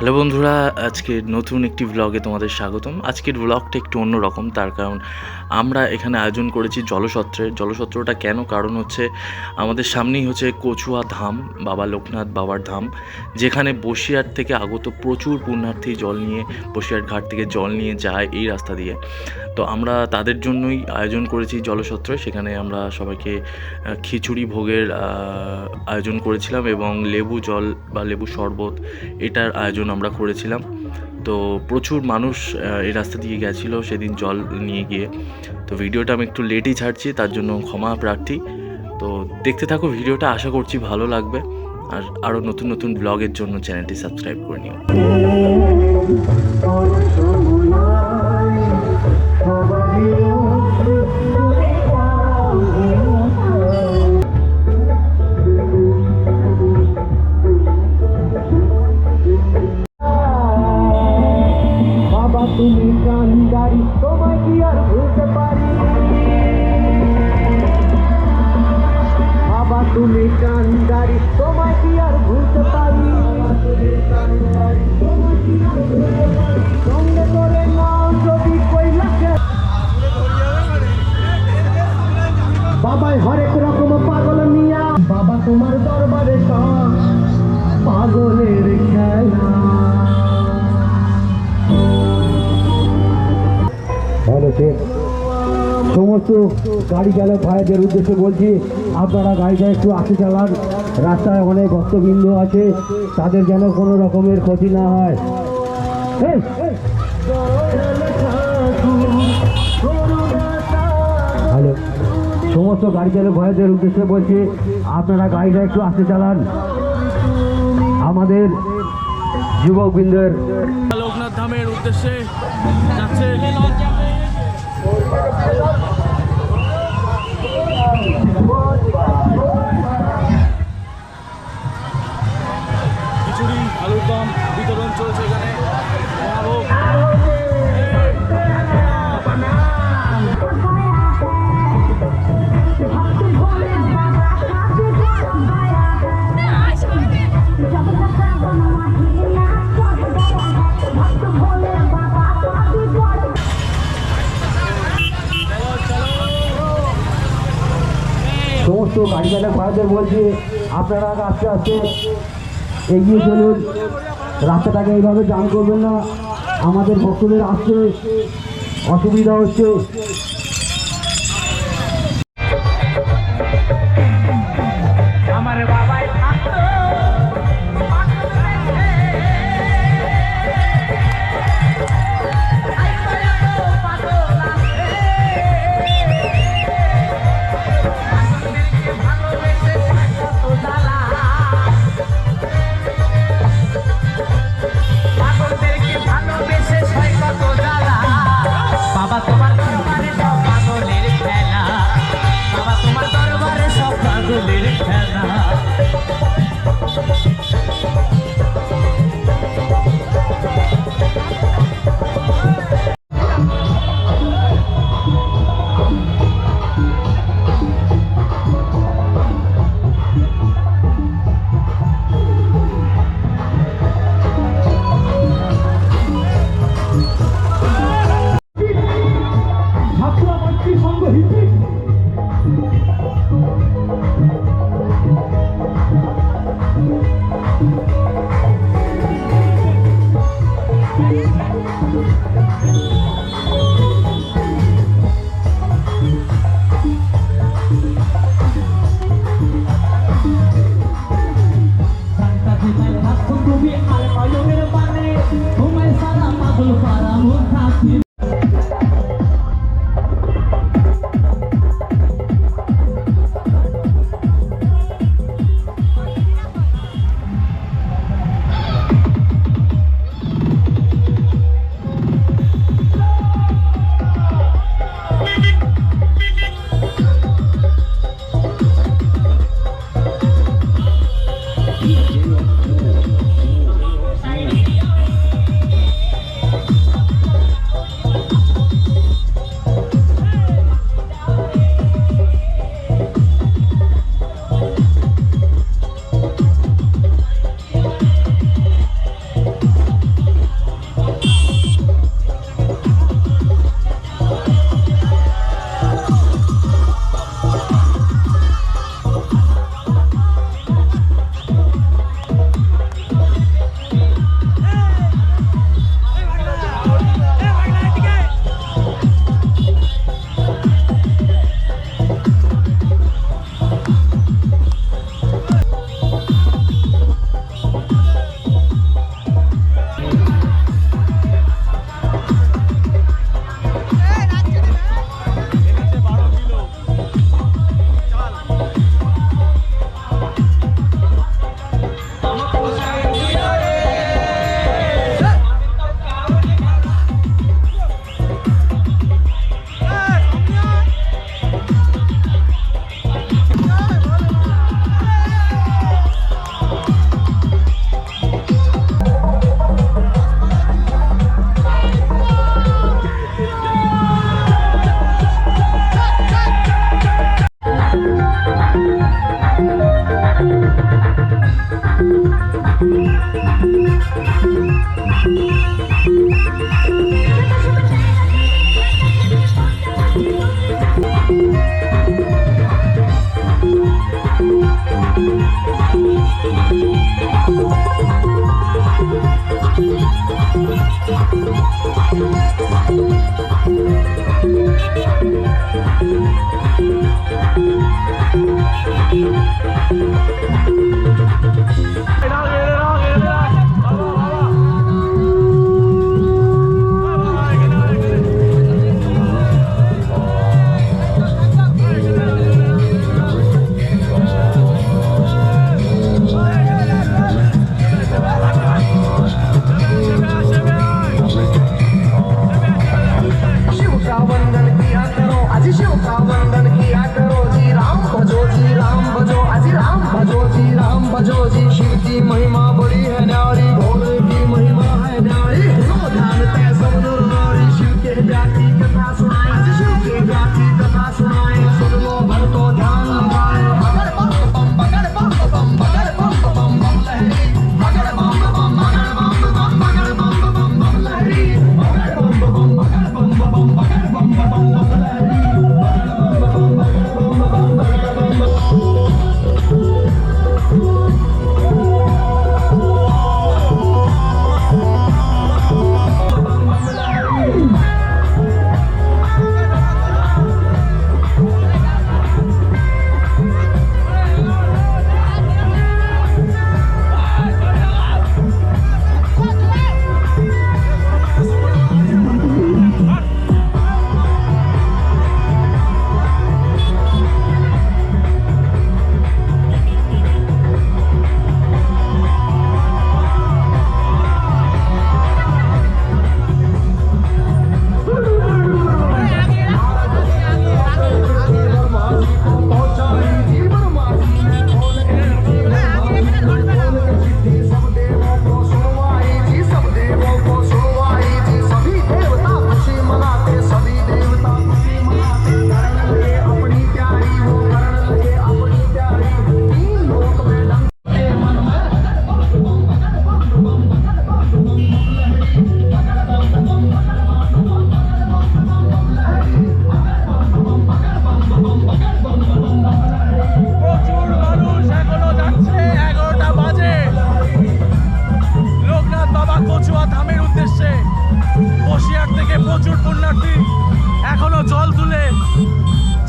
Hello বন্ধুরা, আজকে নতুন একটি ব্লগে তোমাদের স্বাগতম। আজকের ব্লগটা একটু অন্যরকম, তার কারণ আমরা এখানে আয়োজন করেছি জলসত্রের। জলসত্রটা কেন? কারণ হচ্ছে আমাদের সামনেই হচ্ছে কচুয়া ধাম, বাবা লোকনাথ বাবার ধাম, যেখানে বসিরহাট থেকে আগত প্রচুর পুণ্যার্থী জল নিয়ে বসিরহাট ঘাট থেকে জল নিয়ে যায় এই রাস্তা দিয়ে। তো আমরা তাদের জন্যই আয়োজন করেছি জলসত্র। সেখানে আমরা সবাইকে খিচুড়ি ভোগের আয়োজন করেছিলাম এবং লেবু জল বা লেবু শরবত এটার আয়োজন আমরা করেছিলাম। তো প্রচুর মানুষ এই রাস্তা দিয়ে গেছিলো সেদিন জল নিয়ে গিয়ে। তো ভিডিওটা আমি একটু লেটই ছাড়ছি, তার জন্য ক্ষমা প্রার্থী। তো দেখতে থাকো ভিডিওটা, আশা করছি ভালো লাগবে। আর আরও নতুন নতুন ব্লগের জন্য চ্যানেলটি সাবস্ক্রাইব করে নিও। তুমি কান্দারি তোমায় কি আর ভুলতে পারি, বাবা তুমি কান্দারি তোমায় কি আর ভুলতে পারি, সঙ্গে করে নাও যদি কইলাকে বাবাই হরেক রকম পাগল মিয়া, বাবা তোমার দরবারে সব পাগলের খেলা। সমস্ত গাড়ি চালক ভাইদের উদ্দেশ্যে বলছি, আপনারা গাড়িটা একটু আস্তে চালান। রাস্তায় অনেক ভক্তবৃন্দ আছে, তাদের যেন কোনো রকমের ক্ষতি না হয়। হ্যালো, সমস্ত গাড়ি চালক ভাইদের উদ্দেশ্যে বলছি, আপনারা গাড়িটা একটু আস্তে চালান। আমাদের যুবকবৃন্দের লোকনাথ ধামের উদ্দেশ্যে যাচ্ছে। খিচুড়ি আলুর দম বিতরণ চলছে এখানে। সমস্ত গাড়ি চালক ভাইদের বলছি, আপনারা আস্তে আস্তে এগিয়ে চলুন। রাস্তাটাকে এইভাবে জাম করবেন না, আমাদের ভক্তদের আসতে অসুবিধা হচ্ছে। আমার বাবাই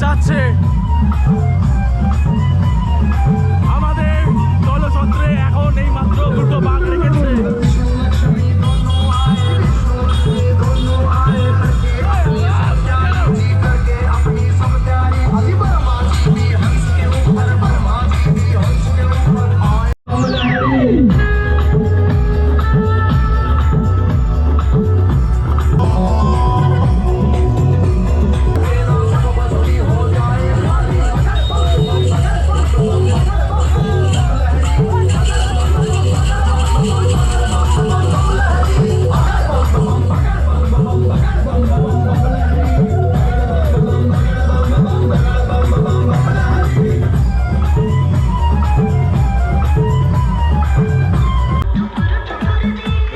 যাচ্ছে। আমাদের জলছত্রে এখন এই মাত্র দুটো বাঘ রেখেছে।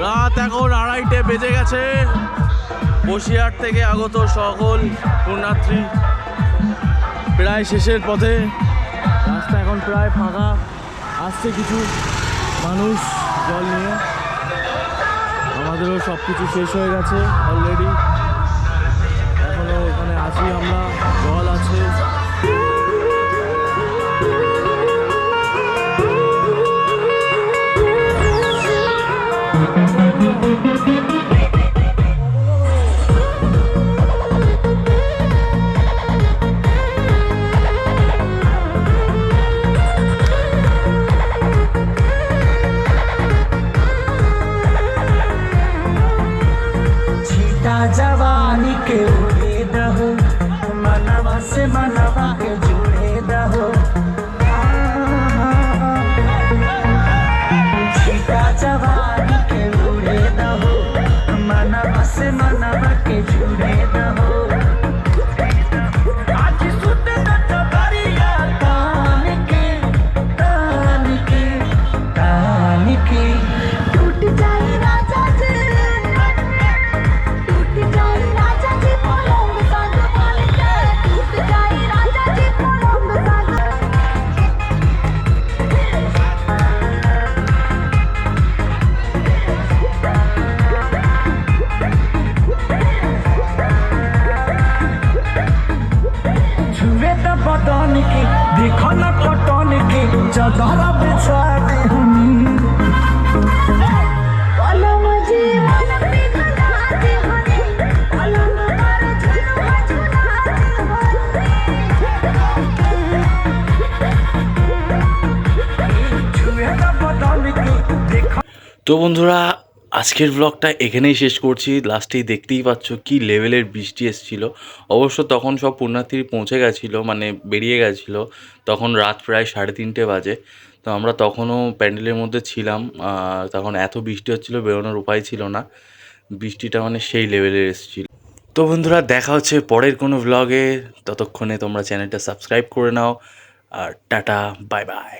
রাত এখন 2:30 বেজে গেছে। বসিরহাট থেকে আগত সকল পুণ্যার্থী প্রায় শেষের পথে। রাস্তা এখন প্রায় ফাঁকা, আসছে কিছু মানুষ জল নিয়ে। আমাদেরও সব কিছু শেষ হয়ে গেছে অলরেডি। এখনও এখানে আছি আমরা, জল আছে। जवानी के उड़े दहो, मनवा से मनवा के जुड़े दहो। छीटा जवानी के उड़े दहो, मनवा से मनवा के जुड़े दहो। आज सुते न चबरिया तान के तान के तान के তো বন্ধুরা, আজকের ব্লগটা এখানেই শেষ করছি। লাস্টেই দেখতেই পাচ্ছ কি লেভেলের বৃষ্টি এসেছিল। অবশ্য তখন সব পুণ্যার্থী পৌঁছে গেছিলো, মানে বেরিয়ে গেছিলো। তখন রাত প্রায় 3:30 বাজে। তো আমরা তখনও প্যান্ডেলের মধ্যে ছিলাম। তখন এত বৃষ্টি হচ্ছিলো, বেরোনোর উপায় ছিল না। বৃষ্টিটা মানে সেই লেভেলের এসেছিল। তো বন্ধুরা, দেখা হচ্ছে পরের কোনো ব্লগে। ততক্ষণে তোমরা চ্যানেলটা সাবস্ক্রাইব করে নাও। আর টাটা, বাই বাই।